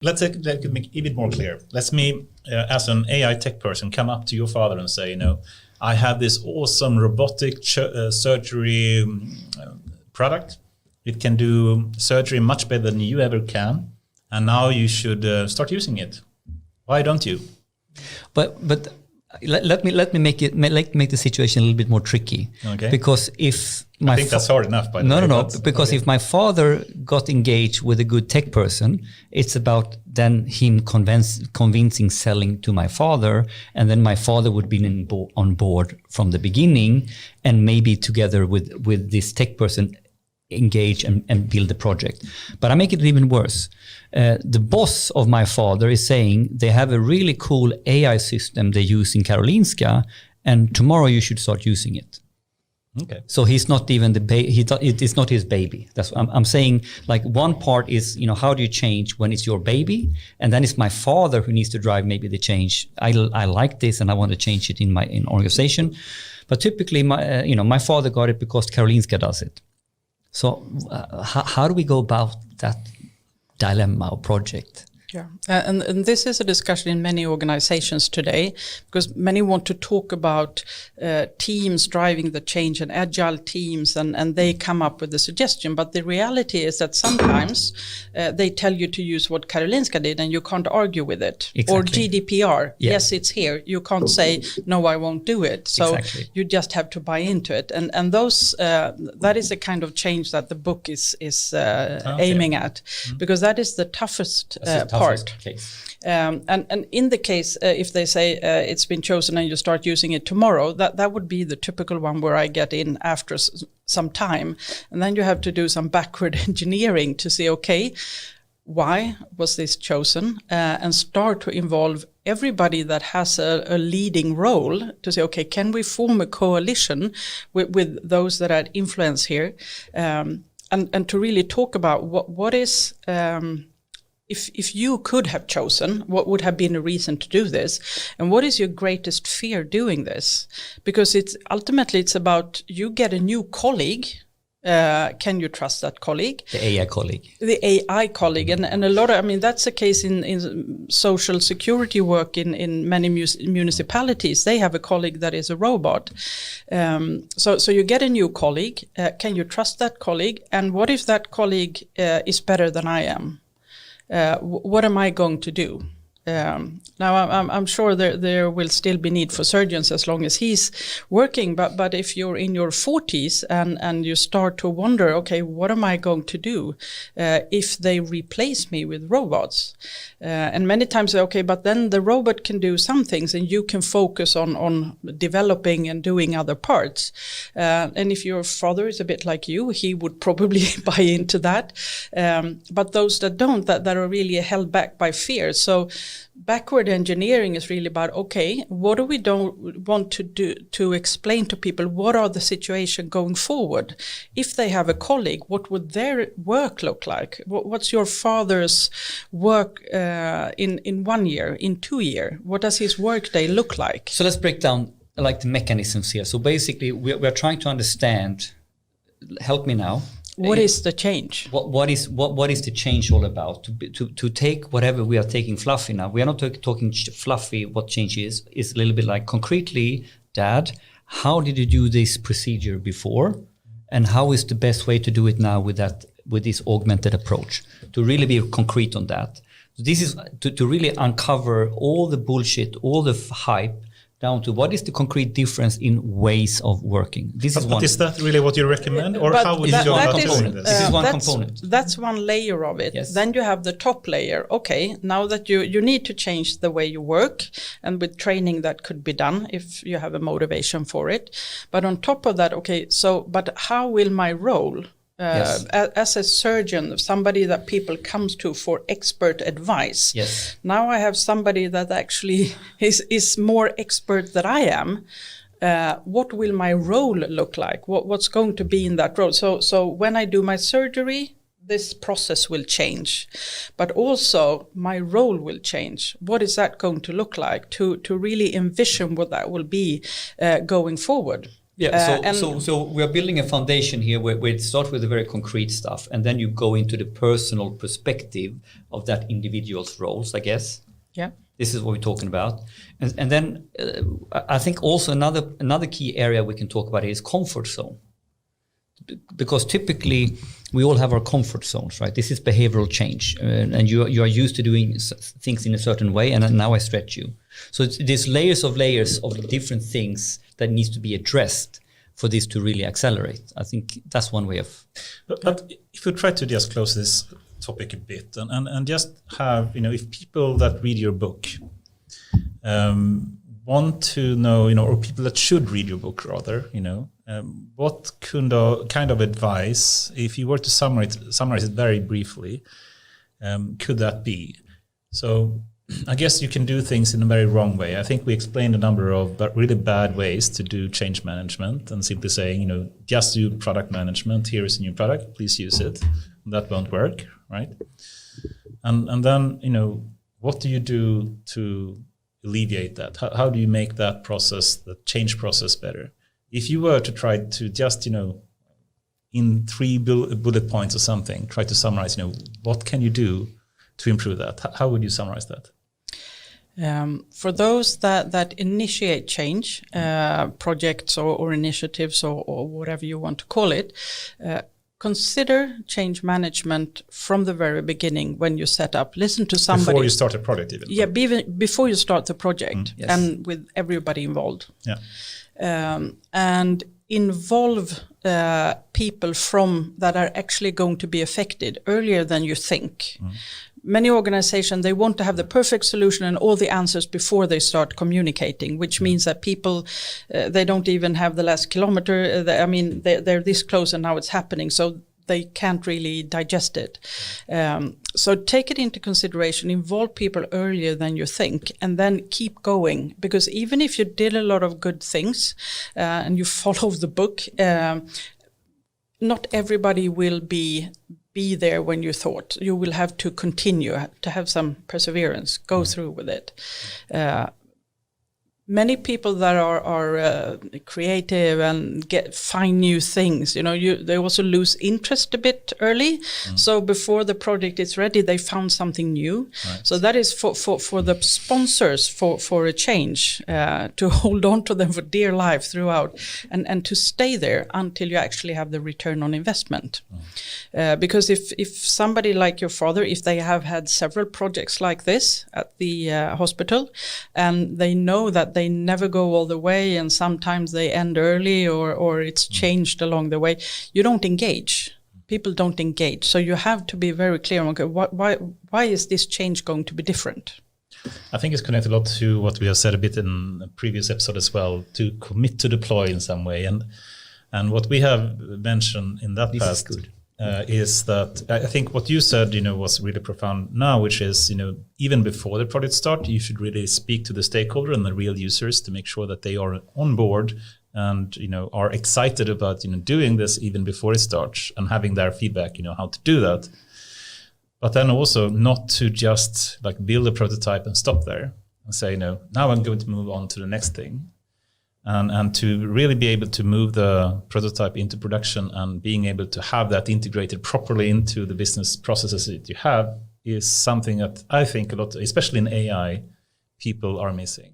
let's make it a bit more clear. Let me, as an AI tech person, come up to your father and say, I have this awesome robotic surgery product. It can do surgery much better than you ever can, and now you should start using it. Why don't you? But let me make the situation a little bit more tricky. Okay. Because if I think that's hard enough. By the way. No. Because if my father got engaged with a good tech person, it's about then him convincing selling to my father, and then my father would be on board from the beginning, and maybe together with this tech person engage and build the project. But I make it even worse. The boss of my father is saying they have a really cool AI system they use in Karolinska, and tomorrow you should start using it. Okay. So he's not even it is not his baby. That's what I'm saying. Like, one part is, how do you change when it's your baby, and then it's my father who needs to drive maybe the change. I like this and I want to change it in organization, but typically my father got it because Karolinska does it. So how do we go about that dilemma or project? Yeah, and this is a discussion in many organizations today, because many want to talk about teams driving the change and agile teams, and they come up with a suggestion. But the reality is that sometimes they tell you to use what Karolinska did, and you can't argue with it. Exactly. Or GDPR, yes, it's here. You can't say, no, I won't do it. So you just have to buy into it. And those that is the kind of change that the book is aiming at, because that is the toughest part. Case. And in the case, if they say it's been chosen and you start using it tomorrow, that would be the typical one where I get in after some time. And then you have to do some backward engineering to see, okay, why was this chosen? And start to involve everybody that has a leading role to say, okay, can we form a coalition with those that had influence here? And to really talk about what is... If you could have chosen, what would have been a reason to do this? And what is your greatest fear doing this? Because it's about you get a new colleague. Can you trust that colleague? The AI colleague. The AI colleague. And a lot of, that's the case in social security work in many municipalities. They have a colleague that is a robot. So you get a new colleague. Can you trust that colleague? And what if that colleague is better than I am? What am I going to do? Now, I'm sure there will still be need for surgeons as long as he's working. But if you're in your 40s and you start to wonder, okay, what am I going to do if they replace me with robots? And many times, okay, but then the robot can do some things and you can focus on developing and doing other parts. And if your father is a bit like you, he would probably buy into that. But those that don't, that are really held back by fear. So backward engineering is really about, okay, what do we don't want to do to explain to people what are the situation going forward? If they have a colleague, what would their work look like? What's your father's work in 1 year, in 2 years? What does his work day look like? So let's break down like the mechanisms here. So basically we're trying to understand, help me now. What is the change? What is the change all about? To take whatever we are taking fluffy now. We are not talking fluffy. What change is a little bit like concretely, Dad. How did you do this procedure before, and how is the best way to do it now with this augmented approach? To really be concrete on that. This is to really uncover all the bullshit, all the hype, down to what is the concrete difference in ways of working. This is one. But is that really what you recommend, or how would you go about doing this? This is one component. That's one layer of it. Yes. Then you have the top layer. Okay, now that you need to change the way you work, and with training that could be done if you have a motivation for it. But on top of that, okay, but how will my role as a surgeon, somebody that people comes to for expert advice. Yes. Now I have somebody that actually is more expert than I am. What will my role look like? What's going to be in that role? So when I do my surgery, this process will change, but also my role will change. What is that going to look like to really envision what that will be going forward? Yeah, so we are building a foundation here where it starts with the very concrete stuff, and then you go into the personal perspective of that individual's roles, I guess. Yeah. This is what we're talking about. And then I think also another key area we can talk about is comfort zone. Because typically we all have our comfort zones, right? This is behavioral change, and you are used to doing things in a certain way, and now I stretch you. So there's layers of different things that needs to be addressed for this to really accelerate. I think that's one way of. But if we try to just close this topic a bit and just have, if people that read your book want to know, or people that should read your book rather, what kind of advice, if you were to summarize it very briefly, could that be? So I guess you can do things in a very wrong way. I think we explained a number of really bad ways to do change management, and simply saying, just do product management. Here is a new product, please use it. That won't work, right? And then, what do you do to alleviate that? How do you make that process, the change process, better? If you were to try to just, in 3 bullet points or something, try to summarize, what can you do to improve that? How would you summarize that? For those that initiate change, projects or initiatives or whatever you want to call it, consider change management from the very beginning when you set up. Listen to somebody. Before you start a project even. Yeah, before you start the project, yes. and with everybody involved. Yeah. And involve people that are actually going to be affected earlier than you think. Many organizations, they want to have the perfect solution and all the answers before they start communicating, which means that people, they don't even have the last kilometer. They're this close and now it's happening. So they can't really digest it. So take it into consideration, involve people earlier than you think, and then keep going. Because even if you did a lot of good things and you follow the book, not everybody will be there when you thought. You will have to continue to have some perseverance, go through with it. Many people that are creative and find new things, they also lose interest a bit early. So before the project is ready, they found something new. Right. So that is for the sponsors for a change, to hold on to them for dear life throughout and to stay there until you actually have the return on investment. Because if somebody like your father, if they have had several projects like this at the hospital, and they know that they never go all the way, and sometimes they end early or it's changed along the way, you don't engage. People don't engage. So you have to be very clear on, okay, why is this change going to be different? I think it's connected a lot to what we have said a bit in a previous episode as well, to commit to deploy in some way. And what we have mentioned in that past is that I think what you said, was really profound now, which is, even before the project start, you should really speak to the stakeholder and the real users to make sure that they are on board and, are excited about, doing this even before it starts, and having their feedback, how to do that. But then also not to just build a prototype and stop there and say, now I'm going to move on to the next thing. And to really be able to move the prototype into production and being able to have that integrated properly into the business processes that you have is something that I think a lot, especially in AI, people are missing.